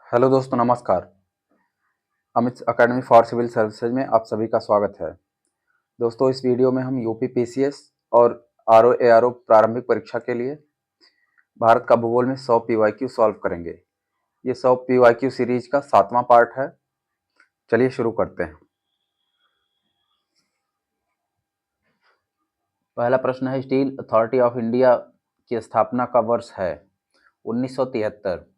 Hello दोस्तों, नमस्कार। Amit Academy for Civil Services में आप सभी का स्वागत है। दोस्तों, इस वीडियो में हम यूपी पीसीएस और आरओ एआरओ प्रारंभिक परीक्षा के लिए भारत का भूगोल में 100 पीवाईक्यू सॉल्व करेंगे। ये 100 पीवाईक्यू सीरीज का 7वां पार्ट है। चलिए शुरू करते हैं। पहला प्रश्न है, स्टील अथॉरिटी ऑफ इंडिया की स्थापना का वर्ष है 1973।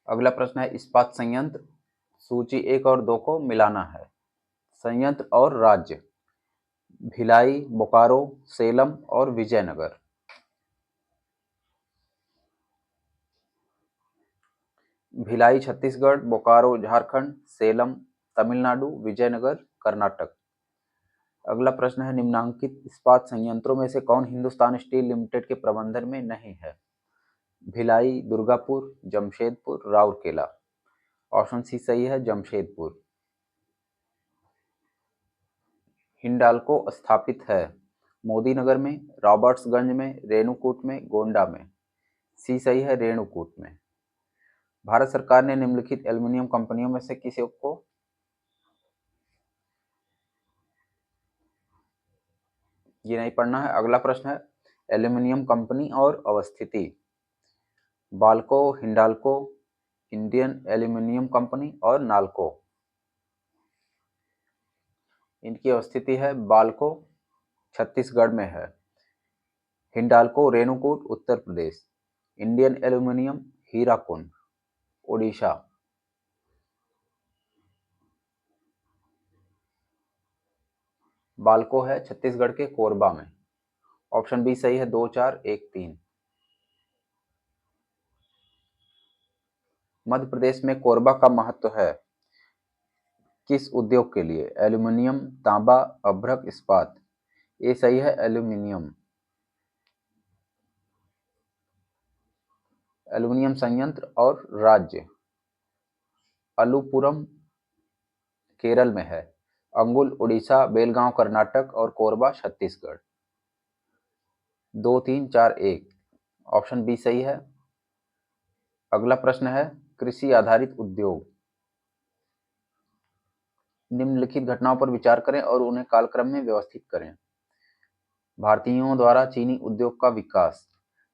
अगला प्रश्न है, इस्पात संयंत्र सूची 1 और 2 को मिलाना है। संयंत्र और राज्य: भिलाई, बोकारो, सेलम और विजयनगर। भिलाई छत्तीसगढ़, बोकारो झारखंड, सेलम तमिलनाडु, विजयनगर कर्नाटक। अगला प्रश्न है, निम्नांकित इस्पात संयंत्रों में से कौन हिंदुस्तान स्टील लिमिटेड के प्रबंधन में नहीं है? भिलाई, दुर्गापुर, जमशेदपुर, राउरकेला। ऑप्शन सी सही है, जमशेदपुर। हिंडाल्को स्थापित है मोदीनगर में, रॉबर्ट्सगंज में, रेणुकूट में, गोंडा में। सी सही है, रेणुकूट में। भारत सरकार ने निम्नलिखित एल्युमिनियम कंपनियों में से किसी को ये नहीं पढ़ना है। अगला प्रश्न है, एल्युमिनियम कंपनी और अवस्थिति: BALCO, Hindalco, Indian aluminium company और नाल्को। इनकी अवस्थिति है बाल्को छत्तीसगढ़ में है, हिंडाल्को रेणुकूट उत्तर प्रदेश, इंडियन एल्युमिनियम हीराकुंड ओडिशा। बाल्को है छत्तीसगढ़ के कोरबा में। ऑप्शन बी सही है, 2 4 1 3। मध्य प्रदेश में कोरबा का महत्व है किस उद्योग के लिए? एल्युमिनियम, तांबा, अभ्रक, इस्पात। ये सही है, एल्युमिनियम। एल्युमिनियम संयंत्र और राज्य: अलुपुरम केरल में है, अंगुल उड़ीसा, बेलगांव कर्नाटक और कोरबा छत्तीसगढ़। 2 3 4 1। ऑप्शन बी सही है। अगला प्रश्न है, कृषि आधारित उद्योग: निम्नलिखित घटनाओं पर विचार करें और उन्हें कालक्रम में व्यवस्थित करें। भारतीयों द्वारा चीनी उद्योग का विकास,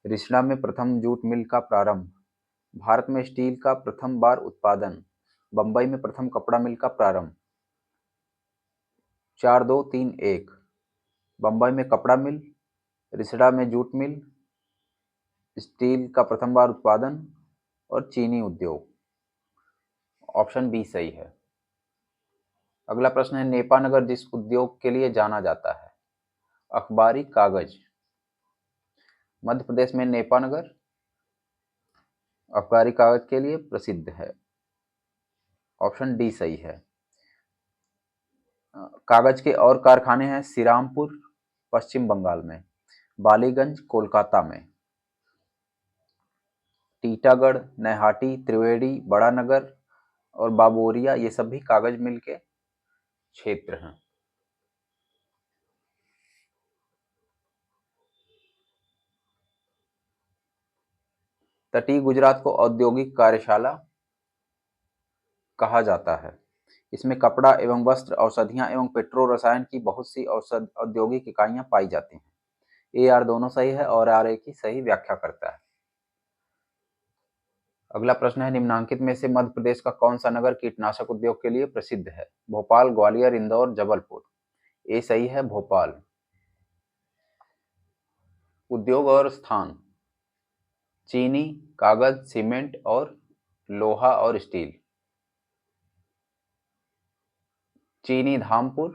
रिसड़ा में प्रथम जूट मिल का प्रारंभ, भारत में स्टील का प्रथम बार उत्पादन, बंबई में प्रथम कपड़ा मिल का प्रारंभ। 4 2 3 1। बंबई में कपड़ा मिल, रिसड़ा में जूट मिल, स्टील का प्रथम बार उत्पादन और चीनी उद्योग। ऑप्शन बी सही है। अगला प्रश्न है, नेपानगर जिस उद्योग के लिए जाना जाता है? अखबारी कागज: मध्य प्रदेश में नेपानगर अखबारी कागज के लिए प्रसिद्ध है। ऑप्शन डी सही है। कागज के और कारखाने हैं श्रीरामपुर पश्चिम बंगाल में, बालीगंज कोलकाता में, टीटागढ़, नैहाटी, त्रिवेणी, बड़ा नगर और बाबोरिया, ये सभी कागज मिल के क्षेत्र हैं। तटीय गुजरात को औद्योगिक कार्यशाला कहा जाता है। इसमें कपड़ा एवं वस्त्र, औषधियां एवं पेट्रो रसायन की बहुत सी औद्योगिक इकाइयां पाई जाती हैं। ए आर दोनों सही है और आर ए की सही व्याख्या करता है। अगला प्रश्न है, निम्नांकित में से मध्य प्रदेश का कौन सा नगर कीटनाशक उद्योग के लिए प्रसिद्ध है? भोपाल, ग्वालियर, इंदौर, जबलपुर। ए सही है, भोपाल। उद्योग और स्थान: चीनी, कागज, सीमेंट और लोहा और स्टील। चीनी धामपुर,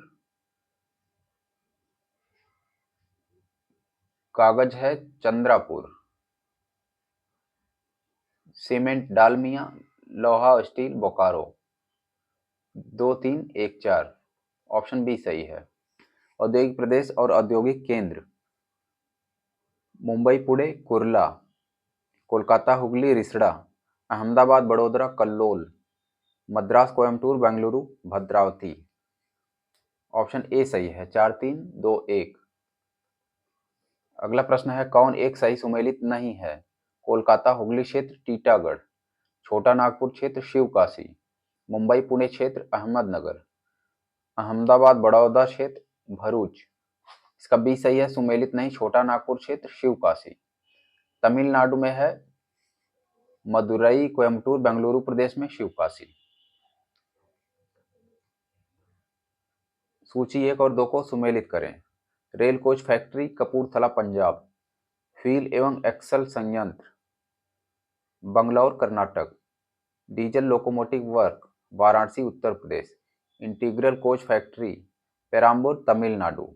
कागज है चंद्रापुर, सीमेंट डालमिया, लोहा और स्टील बोकारो। 2 3 1 4। ऑप्शन बी सही है। औद्योगिक प्रदेश और औद्योगिक केंद्र: मुंबई पुणे कुर्ला, कोलकाता हुगली रिसड़ा, अहमदाबाद बड़ोदरा कल्लोल, मद्रास कोयम्बटूर बेंगलुरु भद्रावती। ऑप्शन ए सही है, 4 3 2 1। अगला प्रश्न है, कौन एक सही सुमेलित नहीं है? कोलकाता हुगली क्षेत्र, टीटागढ़। छोटा नागपुर क्षेत्र शिवकाशी, मुंबई पुणे क्षेत्र अहमदनगर, अहमदाबाद बड़ौदा क्षेत्र भरूच। इसका बी सही है, सुमेलित नहीं, छोटा नागपुर क्षेत्र शिवकाशी। तमिलनाडु में है मदुरई, कोयम्बटूर, बेंगलुरु प्रदेश में शिवकाशी। सूची 1 और 2 को सुमेलित करें। Rail coach factory Kapurthala Punjab, wheel एवं एक्सल संयंत्र Bangalore Karnataka, diesel locomotive work Varanasi Uttar Pradesh, integral coach factory Perambur Tamil Nadu.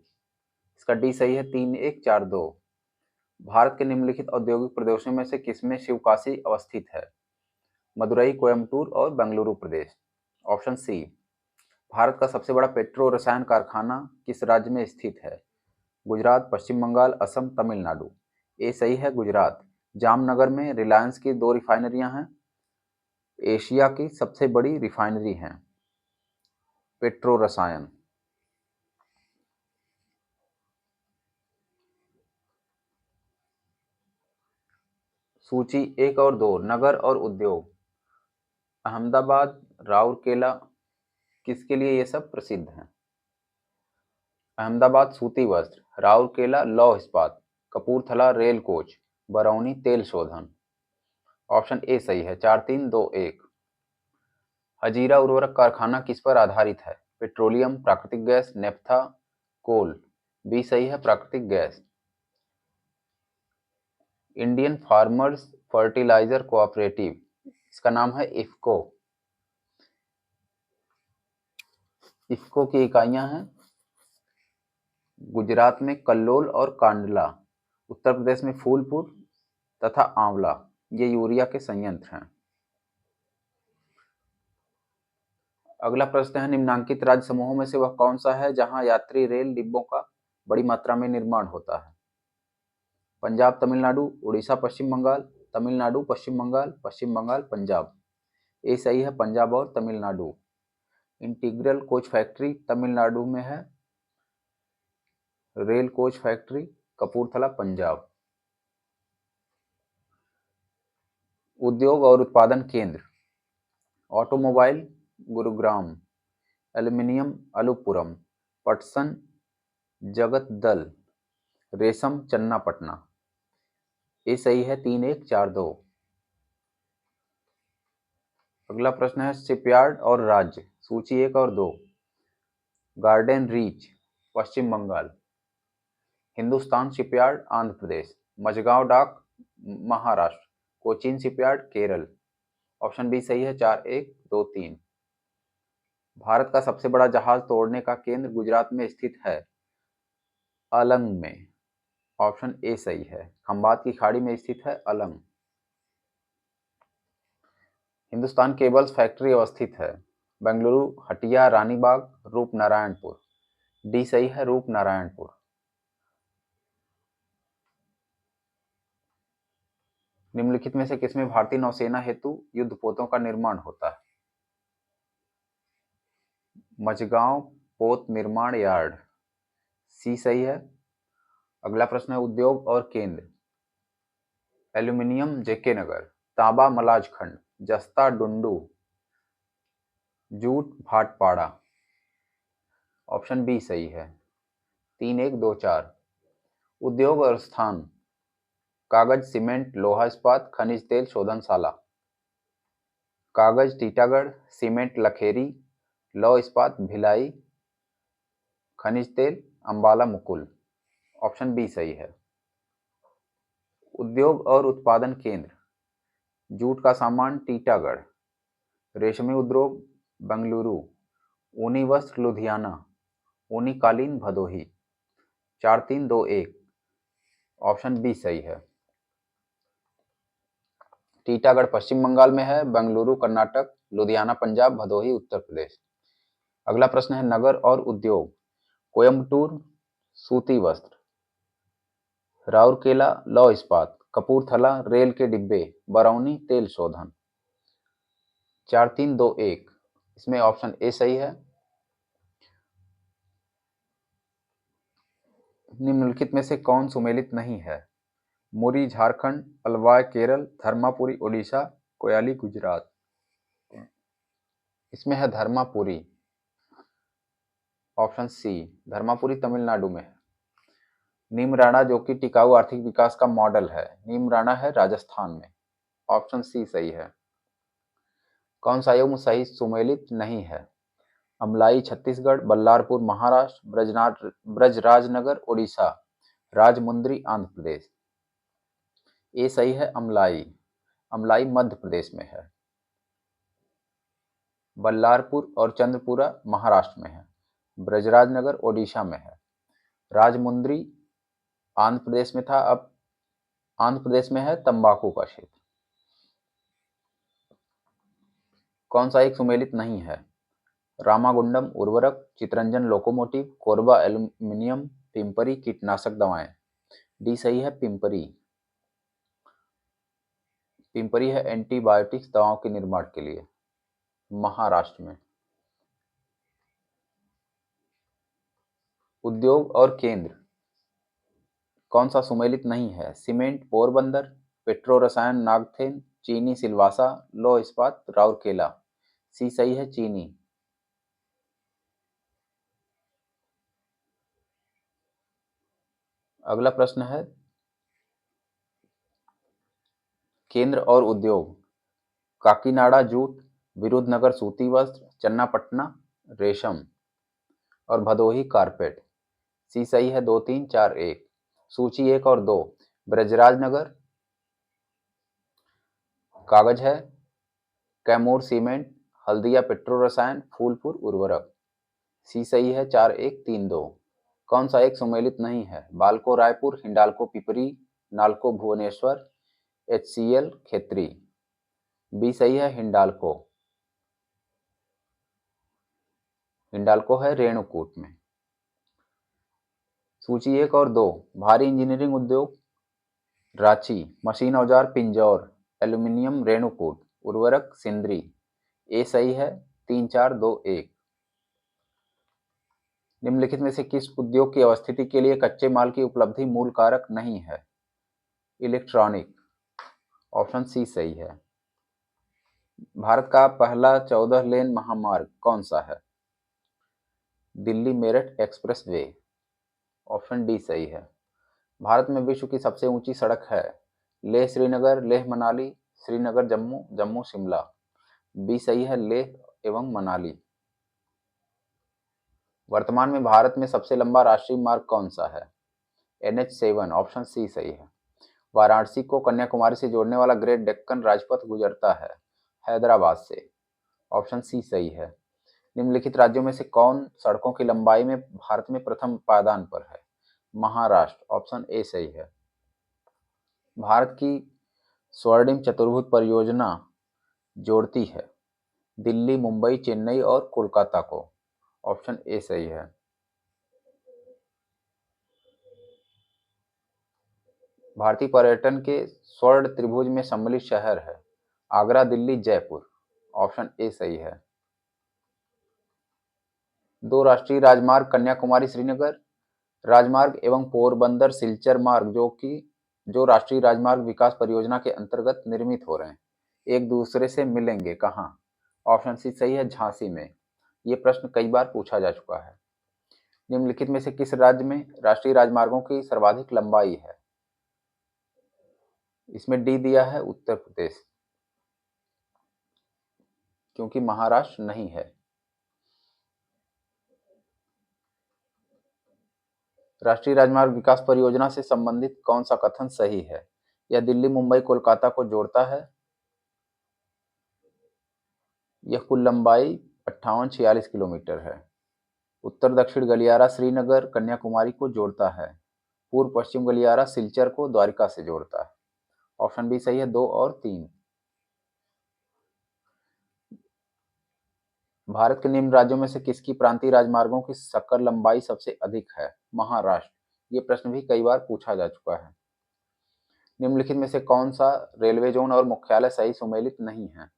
इसका डी सही है, 3-1-4-2। भारत के निम्नलिखित औद्योगिक प्रदेशों में से किसमें शिवकाशी अवस्थित है? मदुरई, कोयम्बटूर और बेंगलुरु प्रदेश। Option C. भारत का सबसे बड़ा पेट्रो रसायन कारखाना किस राज्य में स्थित है? गुजरात, पश्चिम बंगाल, असम, तमिलनाडु। ए सही है, गुजरात। जामनगर में रिलायंस की 2 रिफाइनरियां हैं, एशिया की सबसे बड़ी रिफाइनरी हैं पेट्रो रसायन। सूची 1 और 2, नगर और उद्योग। अहमदाबाद, राउरकेला, किसके लिए ये सब प्रसिद्ध हैं? अहमदाबाद सूती वस्त्र, राउरकेला लौह इस्पात, कपूरथला रेल कोच, बरौनी तेल शोधन। ऑप्शन ए सही है, 4-3-2-1। हजीरा उर्वरक कारखाना किस पर आधारित है? पेट्रोलियम, प्राकृतिक गैस, नेफ्था, कोल। बी सही है, प्राकृतिक गैस। इंडियन फार्मर्स फर्टिलाइजर कोऑपरेटिव, इसका नाम है इफ्को। इफ्को की इकाइयां हैं गुजरात में कल्लोल और कांडला, उत्तर प्रदेश में फूलपुर तथा आंवला। ये यूरिया के संयंत्र हैं। अगला प्रश्न है, निम्नांकित राज्य समूहों में से वह कौन सा है जहां यात्री रेल डिब्बों का बड़ी मात्रा में निर्माण होता है? पंजाब, तमिलनाडु, उड़ीसा, पश्चिम बंगाल, तमिलनाडु, पश्चिम बंगाल, पश्चिम बंगाल, पंजाब। ये सही है, पंजाब और Tamil Nadu. Integral coach factory Tamil Nadu में है, rail coach factory Kapurthala Punjab. उद्योग और उत्पादन केंद्र। ऑटोमोबाइल गुरुग्राम, एल्यूमिनियम अलुपुरम, पटसन जगतदल, रेशम चन्नापटना। ये सही है, 3-1-4-2। अगला प्रश्न है, शिपयार्ड और राज्य। सूची 1 और 2, Garden Reach Paschim Bengal, Hindustan Shipyard Andhra Pradesh, Mazagaon Dock Maharashtra, Cochin Shipyard Kerala. Option b सही है, 4-1-2-3। भारत का सबसे बड़ा जहाज तोड़ने का केंद्र गुजरात में स्थित है, अलंग में। ऑप्शन ए सही है, खंबात की खाड़ी में स्थित है अलंग। हिंदुस्तान केबल्स फैक्ट्री अवस्थित है बेंगलुरु, हटिया, रानीबाग, रूपनारायणपुर। डी सही है, रूपनारायणपुर। निम्नलिखित में से किसमें भारतीय नौसेना हेतु युद्धपोतों का निर्माण होता है? मझगांव पोत निर्माण यार्ड। सी सही है। अगला प्रश्न है, उद्योग और केंद्र। एल्यूमिनियम जेके नगर, तांबा मलाज खंड, जस्ता डुंडू, जूट भाटपाड़ा। ऑप्शन बी सही है, 3-1-2-4। उद्योग और स्थान, कागज, सीमेंट, लोहा इस्पात, खनिज तेल शोधनशाला। कागज टीटागढ़, सीमेंट लखेरी, लौह इस्पात भिलाई, खनिज तेल अंबाला मुकुल। ऑप्शन बी सही है। उद्योग और उत्पादन केंद्र, जूट का सामान टीटागढ़, रेशमी उद्योग बेंगलुरु, ऊनी वस्त्र लुधियाना, ऊनी कालीन भदोही। 4-3-2-1। ऑप्शन बी सही है। टीटागढ़ पश्चिम बंगाल में है, बेंगलुरु कर्नाटक, लुधियाना पंजाब, भदोही उत्तर प्रदेश। अगला प्रश्न है, नगर और उद्योग। कोयम्बटूर सूती वस्त्र, राउरकेला लौह इस्पात, कपूरथला रेल के डिब्बे, बरौनी तेल शोधन। 4-3-2-1। इसमें ऑप्शन ए सही है। निम्नलिखित में से कौन सुमेलित नहीं है? मुरी झारखंड, अलवाय केरल, धर्मापुरी उड़ीसा, कोयाली गुजरात। इसमें है धर्मापुरी। ऑप्शन सी, धर्मापुरी तमिलनाडु में है। नीमराणा जो कि टिकाऊ आर्थिक विकास का मॉडल है, नीमराणा है राजस्थान में। ऑप्शन सी सही है। कौन सा युग्म सही सुमेलित नहीं है? अमलाई छत्तीसगढ़, बल्लारपुर महाराष्ट्र, ब्रजराजनगर उड़ीसा, राजमुंद्री आंध्र प्रदेश। ये सही है अमलाई। अमलाई मध्य प्रदेश में है। बल्लारपुर और चंद्रपुरा महाराष्ट्र में है। ब्रजराजनगर ओडिशा में है। राजमुंद्री आंध्र प्रदेश में था, अब आंध्र प्रदेश में है तंबाकू का क्षेत्र। कौन सा एक सुमेलित नहीं है? रामागुंडम उर्वरक, चितरंजन लोकोमोटिव, कोरबा एल्यूमिनियम, पिंपरी कीटनाशक दवाएं। डी सही है पिंपरी। पिंपरी है एंटीबायोटिक्स दवाओं के निर्माण के लिए, महाराष्ट्र में। उद्योग और केंद्र कौन सा सुमेलित नहीं है? सीमेंट पोरबंदर, पेट्रो रसायन नागथेन, चीनी सिलवासा, लौह इस्पात राउरकेला। सी सही है चीनी। अगला प्रश्न है केंद्र और उद्योग। काकीनाडा जूट, विरुधनगर सूती वस्त्र, चन्नापटना रेशम और भदोही कारपेट। सी सही है 2 3 4 1। सूची 1 और 2, ब्रजराजनगर कागज है, कैमूर सीमेंट, हल्दिया पेट्रो रसायन, फूलपुर उर्वरक। सी सही है 4 1 3 2। कौन सा एक सुमेलित नहीं है? बाल्को रायपुर, हिंडाल्को पिपरी, नाल्को भुवनेश्वर, एचसीएल खेत्री। बी सही है हिंडाल्को। हिंडाल्को है रेणुकूट में। सूची 1 और 2, भारी इंजीनियरिंग उद्योग रांची, मशीन औजार पिंजौर, एल्यूमिनियम रेणुकूट, उर्वरक सिंदरी। ए सही है 3 4 2 1। निम्नलिखित में से किस उद्योग की अवस्थिति के लिए कच्चे माल की उपलब्धि मूल कारक नहीं है? इलेक्ट्रॉनिक। ऑप्शन सी सही है। भारत का पहला 14 लेन महामार्ग कौन सा है? Delhi Meerut express way. Option D सही है। भारत में विश्व की सबसे ऊंची सड़क है? लेह श्रीनगर, लेह मनाली, श्रीनगर जम्मू, जम्मू शिमला। बी सही है लेह एवं मनाली। वर्तमान में भारत में सबसे लंबा राष्ट्रीय मार्ग कौन सा है? NH7। ऑप्शन सी सही है। वाराणसी को कन्याकुमारी से जोड़ने वाला ग्रेट डेक्कन राजपथ गुजरता है हैदराबाद से। ऑप्शन सी सही है। निम्नलिखित राज्यों में से कौन सड़कों की लंबाई में भारत में प्रथम पायदान पर है? महाराष्ट्र। ऑप्शन ए सही है। भारत की स्वर्णिम चतुर्भुज परियोजना जोड़ती है दिल्ली, मुंबई, चेन्नई और कोलकाता को। ऑप्शन ए सही है। भारतीय पर्यटन के स्वर्ण त्रिभुज में सम्मिलित शहर है? आगरा, दिल्ली, जयपुर। ऑप्शन ए सही है। दो राष्ट्रीय राजमार्ग कन्याकुमारी श्रीनगर राजमार्ग एवं पोरबंदर सिलचर मार्ग जो राष्ट्रीय राजमार्ग विकास परियोजना के अंतर्गत निर्मित हो रहे हैं, एक दूसरे से मिलेंगे कहाँ? ऑप्शन सी सही है झांसी में। ये प्रश्न कई बार पूछा जा चुका है। निम्नलिखित में से किस राज्य में राष्ट्रीय राजमार्गों की सर्वाधिक लंबाई है? इसमें डी दिया है उत्तर प्रदेश, क्योंकि महाराष्ट्र नहीं है। राष्ट्रीय राजमार्ग विकास परियोजना से संबंधित कौन सा कथन सही है? यह दिल्ली, मुंबई, कोलकाता को जोड़ता है। यह कुल लंबाई 5846 किलोमीटर है। उत्तर दक्षिण गलियारा श्रीनगर कन्याकुमारी को जोड़ता है। पूर्व पश्चिम गलियारा सिलचर को द्वारिका से जोड़ता है। ऑप्शन बी सही है 2 और 3। भारत के निम्न राज्यों में से किसकी प्रांतीय राजमार्गों की सकल लंबाई सबसे अधिक है? महाराष्ट्र। ये प्रश्न भी कई बार पूछा जा चुका है। निम्नलिखित में से कौन सा रेलवे जोन और मुख्यालय सही सुमेलित नहीं है?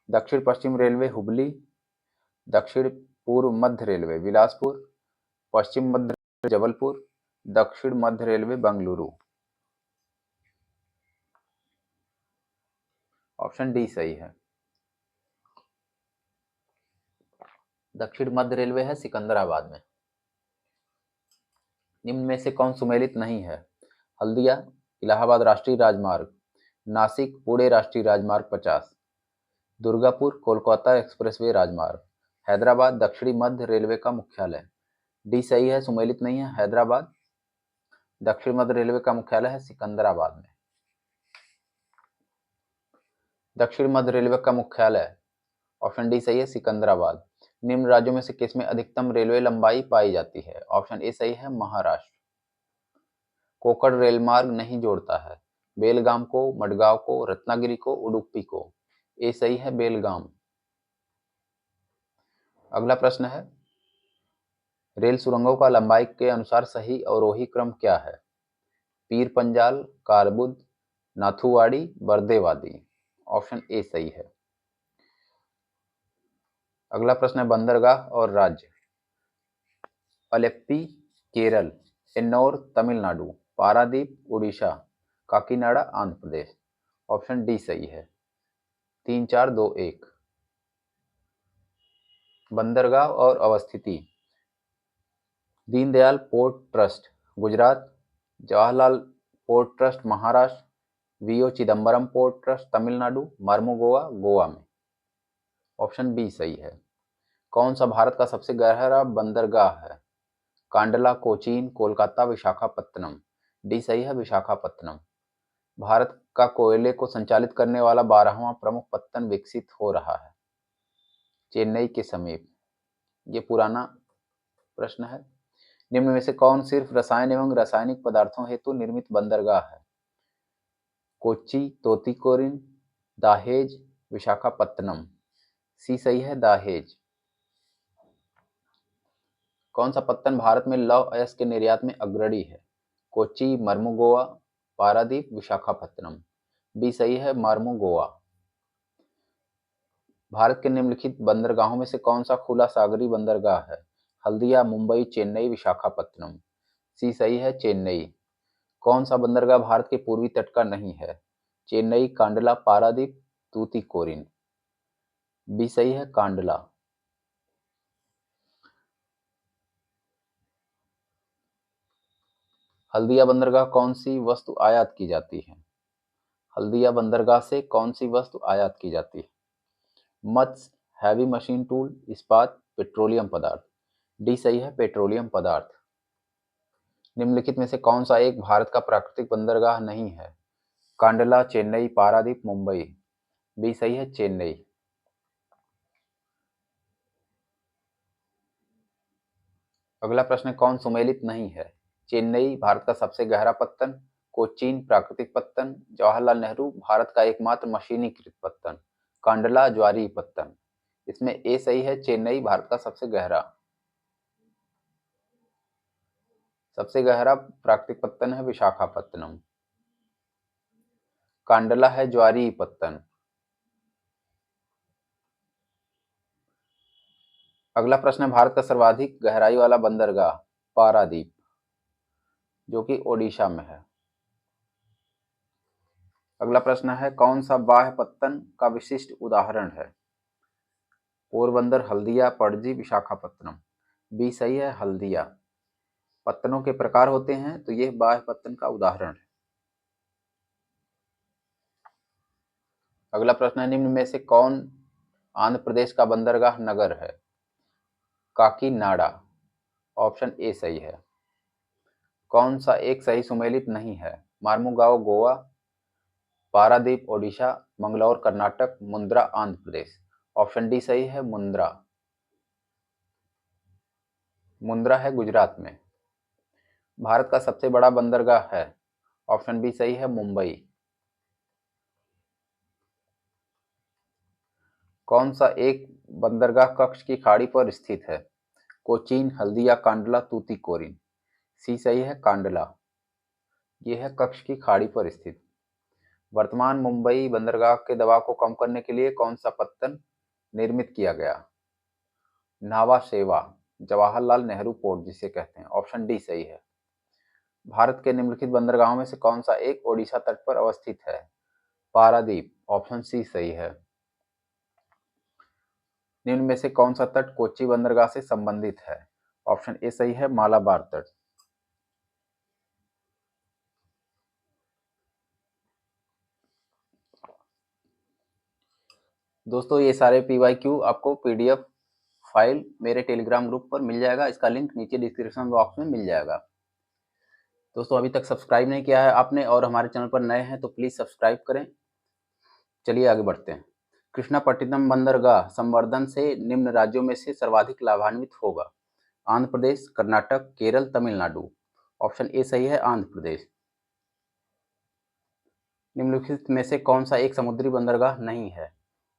दक्षिण पश्चिम रेलवे हुबली, दक्षिण पूर्व मध्य रेलवे बिलासपुर, पश्चिम मध्य रेलवे जबलपुर, दक्षिण मध्य रेलवे बंगलुरु। ऑप्शन डी सही है। दक्षिण मध्य रेलवे है सिकंदराबाद में। निम्न में से कौन सुमेलित नहीं है? हल्दिया इलाहाबाद राष्ट्रीय राजमार्ग, नासिक पुणे राष्ट्रीय राजमार्ग 50, दुर्गापुर कोलकाता एक्सप्रेसवे राजमार्ग, हैदराबाद दक्षिणी मध्य रेलवे का मुख्यालय। डी सही है, सुमेलित नहीं है। हैदराबाद दक्षिण मध्य रेलवे का मुख्यालय है सिकंदराबाद में। दक्षिण मध्य रेलवे का मुख्यालय ऑप्शन डी सही है, सिकंदराबाद। निम्न राज्यों में से किसमें अधिकतम रेलवे लंबाई पाई जाती है? ऑप्शन ए सही है, महाराष्ट्र। कोकण रेल मार्ग नहीं जोड़ता है? बेलगाम को, मडगांव को, रत्नागिरी को, उडुपी को। ए सही है, बेलगाम। अगला प्रश्न है, रेल सुरंगों का लंबाई के अनुसार सही अवरोही क्रम क्या है? पीर पंजाल, कारबुद, नाथुवाड़ी, बरदेवादी। ऑप्शन ए सही है। अगला प्रश्न है, बंदरगाह और राज्य। अलेप्पी केरल, एन्नौर तमिलनाडु, पारादीप उड़ीसा, काकीनाडा आंध्र प्रदेश। ऑप्शन डी सही है। 3 4 2 1। बंदरगाह और अवस्थिति। Deendayal port trust Gujarat, Jawaharlal port trust Maharashtra, VO Chidambaram port trust Tamil Nadu, Mormugao Goa में। ऑप्शन बी सही है। कौन सा भारत का सबसे गहरा बंदरगाह है? कांडला, कोचीन, कोलकाता, विशाखापत्तनम। डी सही है, विशाखापत्तनम। भारत का कोयले को संचालित करने वाला 12वां प्रमुख पत्तन विकसित हो रहा है चेन्नई के समीप। ये पुराना प्रश्न है। निम्न में से कौन सिर्फ रसायन एवं रासायनिक पदार्थों हेतु निर्मित बंदरगाह है? कोच्चि, तोतिकोरिन, दाहेज, विशाखापत्तनम। सी सही है, दाहेज। कौन सा पत्तन भारत में लौह अयस्क के निर्यात में अग्रणी है? कोच्चि, मर्मुगोआ, पारादीप, विशाखापत्तनम। बी सही है, मर्मुगोआ। भारत के निम्नलिखित बंदरगाहों में से कौन सा खुला सागरीय बंदरगाह है? हल्दिया, मुंबई, चेन्नई, विशाखापत्तनम। सी सही है, चेन्नई। कौन सा बंदरगाह भारत के पूर्वी तट का नहीं है? चेन्नई, कांडला, पारादीप, तूतीकोरिन। बी सही है, कांडला। हल्दिया बंदरगाह कौन सी वस्तु आयात की जाती है? हल्दिया बंदरगाह से कौन सी वस्तु आयात की जाती है? मत्स्य, हैवी मशीन टूल, इस्पात, पेट्रोलियम पदार्थ। डी सही है, पेट्रोलियम पदार्थ। निम्नलिखित में से कौन सा एक भारत का प्राकृतिक बंदरगाह नहीं है? कांडला, चेन्नई, पारादीप, मुंबई। बी सही है, चेन्नई। अगला प्रश्न, कौन सुमेलित नहीं है? चेन्नई भारत का सबसे गहरा पत्तन, कोचीन प्राकृतिक पत्तन, जवाहरलाल नेहरू भारत का एकमात्र मशीनीकृत पत्तन, कांडला ज्वारीय पत्तन। इसमें ए सही है, चेन्नई भारत का सबसे गहरा प्राकृतिक पत्तन है विशाखापत्तनम। कांडला है ज्वारीय पत्तन। अगला प्रश्न है, भारत का सर्वाधिक गहराई वाला बंदरगाह। पारादीप, जो कि ओडिशा में है। अगला प्रश्न है, कौन सा बाह्य पत्तन का विशिष्ट उदाहरण है? पोरबंदर, हल्दिया, पणजी, विशाखापत्तनम। बी सही है, हल्दिया। पत्तनों के प्रकार होते हैं तो यह बाह्य पत्तन का उदाहरण है। अगला प्रश्न है, निम्न में से कौन आंध्र प्रदेश का बंदरगाह नगर है? काकीनाडा। ऑप्शन ए सही है। कौन सा एक सही सुमेलित नहीं है? मार्मुगांव गोवा, पारादीप ओडिशा, मंगलौर कर्नाटक, मुंद्रा आंध्र प्रदेश। ऑप्शन डी सही है, मुंद्रा। मुंद्रा है गुजरात में। भारत का सबसे बड़ा बंदरगाह है? ऑप्शन बी सही है, मुंबई। कौन सा एक बंदरगाह कक्ष की खाड़ी पर स्थित है? कोचीन, हल्दिया, कांडला, तूतीकोरिन। सी सही है, कांडला। यह है कक्ष की खाड़ी पर स्थित। वर्तमान मुंबई बंदरगाह के दबाव को कम करने के लिए कौन सा पत्तन निर्मित किया गया? नावा शेवा, जवाहरलाल नेहरू पोर्ट जिसे कहते हैं। ऑप्शन डी सही है। भारत के निम्नलिखित बंदरगाहों में से कौन सा एक ओडिशा तट पर अवस्थित है? पारादीप। ऑप्शन सी सही है। निम्न में से कौन सा तट कोच्चि बंदरगाह से संबंधित है? ऑप्शन ए सही है, मालाबार तट। दोस्तों ये सारे PYQ आपको PDF फाइल मेरे टेलीग्राम ग्रुप पर मिल जाएगा, इसका लिंक नीचे डिस्क्रिप्शन बॉक्स में मिल जाएगा। दोस्तों अभी तक सब्सक्राइब नहीं किया है आपने और हमारे चैनल पर नए हैं तो प्लीज़ सब्सक्राइब करें। चलिए आगे बढ़ते हैं। कृष्णापट्टिनम बंदरगाह संवर्धन से निम्न राज्यों में से सर्वाधिक लाभान्वित होगा? आंध्र प्रदेश, कर्नाटक, केरल, तमिलनाडु। ऑप्शन ए सही है, आंध्र प्रदेश। निम्नलिखित में से कौन सा एक समुद्री बंदरगाह नहीं है?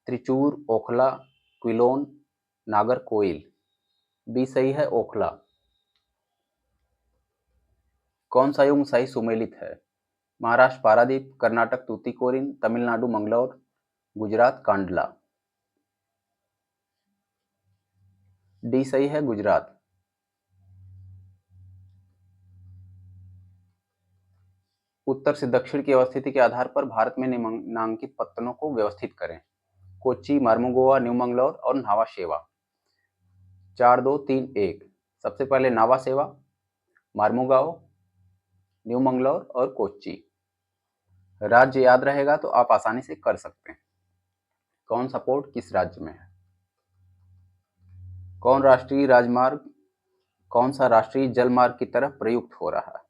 त्रिचूर, ओखला, क्विलोन, नागरकोइल। बी सही है, ओखला। कौन सा युग्म सही सुमेलित है? महाराष्ट्र पारादीप, कर्नाटक तूतीकोरिन, तमिलनाडु मंगलौर, गुजरात कांडला। डी सही है, गुजरात। उत्तर से दक्षिण की अवस्थिति के आधार पर भारत में निम्नांकित पत्तनों को व्यवस्थित करें। कोच्चि, मार्मोगोवा, न्यू मंगलौर और नावा शेवा। 4 2 3 1। सबसे पहले नावा शेवा, मार्मोगांव, न्यू मंगलौर और कोच्चि। राज्य याद रहेगा तो आप आसानी से कर सकते हैं। कौन सा पोर्ट किस राज्य में है? कौन सा राष्ट्रीय जलमार्ग की तरफ प्रयुक्त हो रहा है?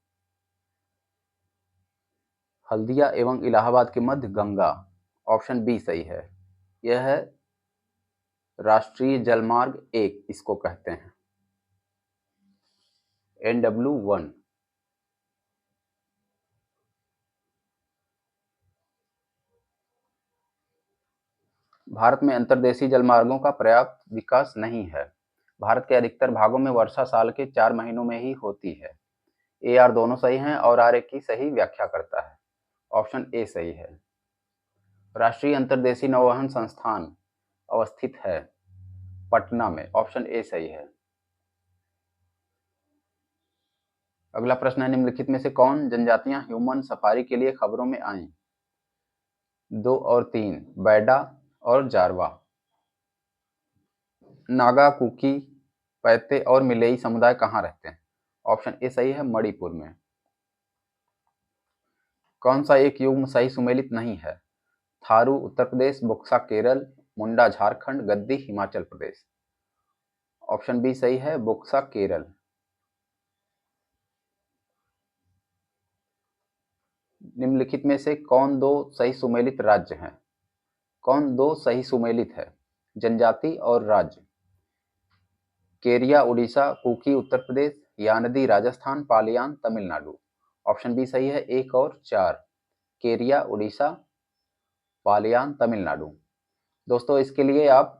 हल्दिया एवं इलाहाबाद के मध्य गंगा। ऑप्शन बी सही है। यह है राष्ट्रीय जलमार्ग 1 इसको कहते हैं, NW1। भारत में अंतर्देशीय जलमार्गों का पर्याप्त विकास नहीं है। भारत के अधिकतर भागों में वर्षा साल के 4 महीनों में ही होती है। ए आर दोनों सही हैं और आर एक की सही व्याख्या करता है। ऑप्शन ए सही है। राष्ट्रीय अंतर्देशीय नौवहन संस्थान अवस्थित है पटना में। ऑप्शन ए सही है। अगला प्रश्न है, निम्नलिखित में से कौन जनजातियां ह्यूमन सफारी के लिए खबरों में आईं? 2 और 3, बैडा और जारवा। नागा, कुकी, पैते और मिलेई समुदाय कहाँ रहते हैं? ऑप्शन ए सही है, मणिपुर में। कौन सा एक युग्म सही सुमेलित नहीं है? थारू उत्तर प्रदेश, बुक्सा केरल, मुंडा झारखंड, गद्दी हिमाचल प्रदेश। ऑप्शन बी सही है, बुक्सा केरल। निम्नलिखित में से कौन दो सही सुमेलित राज्य हैं? कौन दो सही सुमेलित है, जनजाति और राज्य? केरिया Orissa, cookie Uttar Pradesh, यानदी Rajasthan, पालियान Tamil Nadu. Option b सही है, 1 और 4, केरिया उड़ीसा, पालियान तमिलनाडु। दोस्तों इसके लिए आप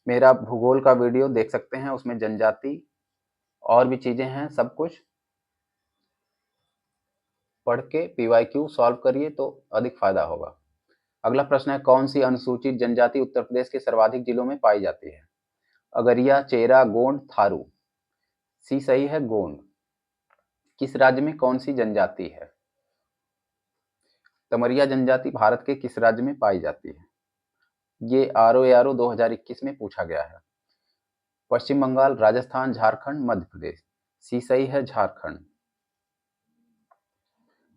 मेरा भूगोल का वीडियो देख सकते हैं, उसमें जनजाति और भी चीज़ें हैं, सब कुछ पढ़ के PYQ सॉल्व करिए तो अधिक फायदा होगा। अगला प्रश्न है, कौन सी अनुसूचित जनजाति उत्तर प्रदेश के सर्वाधिक जिलों में पाई जाती है? अगरिया, चेरा, गोंड, थारू। सी सही है, गोंड। किस राज्य में कौन सी जनजाति है? तमरिया जनजाति भारत के किस राज्य में पाई जाती है? ये ROARO 2021 में पूछा गया है। पश्चिम बंगाल, राजस्थान, झारखंड, मध्य प्रदेश। सी सही है, झारखंड।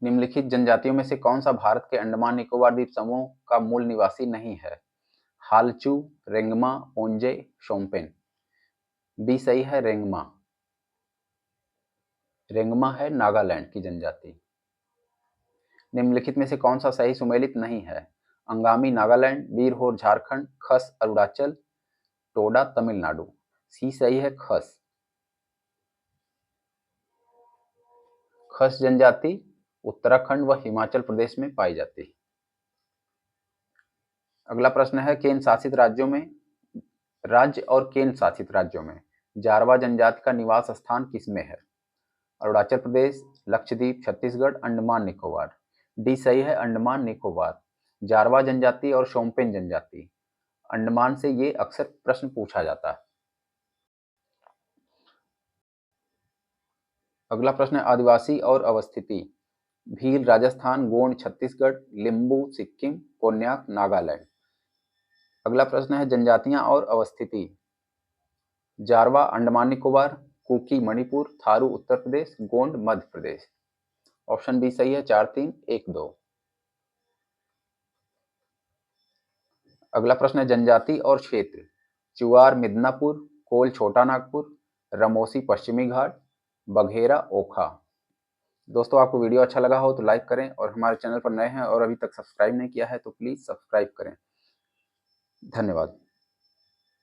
निम्नलिखित जनजातियों में से कौन सा भारत के अंडमान निकोबार द्वीप समूह का मूल निवासी नहीं है? हालचू, रेंगमा, ओंजे, शोम्पेन। बी सही है, रेंगमा। रेंगमा है नागालैंड की जनजाति। निम्नलिखित में से कौन सा सही सुमेलित नहीं है? अंगामी नागालैंड, बीरहोर झारखंड, खस अरुणाचल, टोडा तमिलनाडु। सी सही है, खस। खस जनजाति उत्तराखंड व हिमाचल प्रदेश में पाई जाती है। अगला प्रश्न है, राज्य और केंद्र शासित राज्यों में जारवा जनजाति का निवास स्थान किसमें है? अरुणाचल प्रदेश, लक्षद्वीप, छत्तीसगढ़, अंडमान निकोबार। डी सही है, अंडमान निकोबार। जारवा जनजाति और शोम्पेन जनजाति अंडमान से ये अक्सर प्रश्न पूछा जाता है। अगला प्रश्न है, आदिवासी और अवस्थिति। भील राजस्थान, गोंड छत्तीसगढ़, लिम्बू सिक्किम, कोन्याक नागालैंड। अगला प्रश्न है जनजातियां और अवस्थिति। Jarawa Andaman Nicobar, cookie Manipur, Tharu Uttar Pradesh, Gond Madhya Pradesh. Option b सही है, 4-3-1-2। अगला प्रश्न है जनजाति और क्षेत्र। चुआर मिदनापुर, कोल छोटा नागपुर, रमोसी पश्चिमी घाट, बघेरा ओखा। दोस्तों आपको वीडियो अच्छा लगा हो तो लाइक करें, और हमारे चैनल पर नए हैं और अभी तक सब्सक्राइब नहीं किया है तो प्लीज़ सब्सक्राइब करें। धन्यवाद।